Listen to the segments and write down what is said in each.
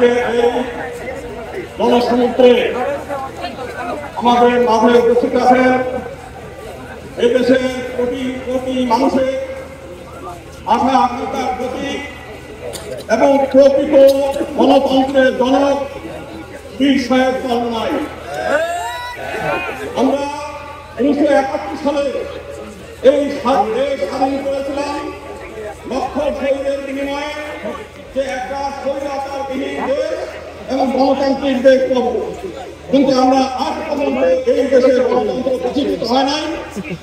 আজকে এই জনসমুদ্রে আমাদের মাঝে উপস্থিত আছেন এই দেশের কোটি কোটি মানুষের আশা আকাঙ্ক্ষার প্রতীক এবং প্রকৃত গণতন্ত্রের জনক বীর সাহেব চরমোনাই। আমরা 1971 সালে এই দেশ স্বাধীন করেছিলাম লক্ষ শহীদের বিনিময়ে, যে একটা স্বৈরাচারবিহীন দেশ এবং গণতান্ত্রিক দেশ পাব। কিন্তু আমরা আজ পর্যন্ত এই দেশে গণতন্ত্র প্রতিষ্ঠিত হয় নাই।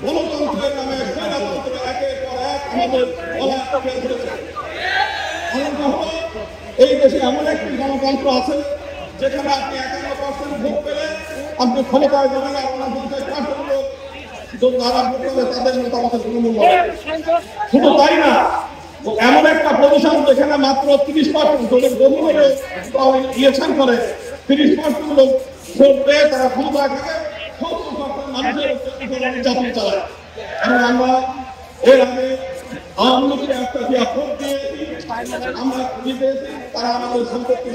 গণতন্ত্রের নামে স্বৈরতন্ত্র একের পর এক আমাদের গলা চেপে ধরেছে। আনন্দ হলো এই দেশে এমন একটি গণতন্ত্র আছে যেখানে আপনি 51% ভোট পেলে আপনি ক্ষমতায় যাবেন, আপনার 50% লোক যারা ভোট পেলে তাদের মতামতের কোনো মূল্য নেই। শুধু তাই না, এমন একটা পজিশন যেখানে মাত্র 30% লোকের গভীরে ইলেকশন করে 30% লোক ভোট পেয়ে তারা ক্ষমতায় থাকে, 70% মানুষের নির্যাতন চালায়। এবং আমরা এর আগে আওয়ামী লীগের একটা যে ভোট দিয়েছি আমরা খুঁজে পেয়েছি, তারা আমাদের সম্পত্তি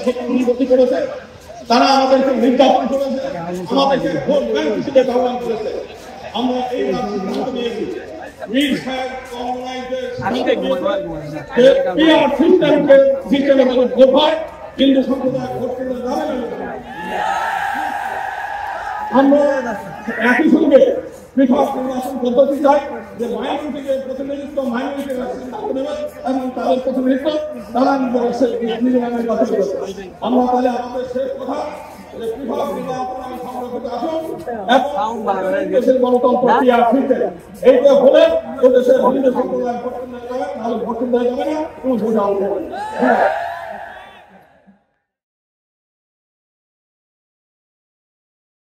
ক্ষতি করেছে, তারা আমাদেরকে নির্যাতন করেছে, আমাদেরকে ভোট ব্যাংক হিসেবে ব্যবহার করেছে। আমরা এই সিদ্ধান্ত নিয়েছি বীর সাহেব চরমোনাইদের সিস্টেমে ভোট হয়, কিন্তু সম্প্রদায় ভোট করতে যাবে না। আমরা একই সঙ্গে পৃথক নির্বাচন পদ্ধতি চাই, যে মাইনরিটিকে প্রতিনিধিত্ব মাইনরিটির সিদ্ধান্ত নেবে এবং তাদের প্রতিনিধিত্ব তারা নিজের নামের কথা বলেছে। আমরা তাহলে আমাদের শেষ কথা যে পৃথক নির্বাচন সংরক্ষিত আসুন এবং দেশের গণতন্ত্র ফিরতে এইটা হলে ও দেশের বিভিন্ন সম্প্রদায় ভোট কেন্দ্রে যাবে, নাহলে ভোট কেন্দ্রে যাবে না, কোনো ভোট হবে না।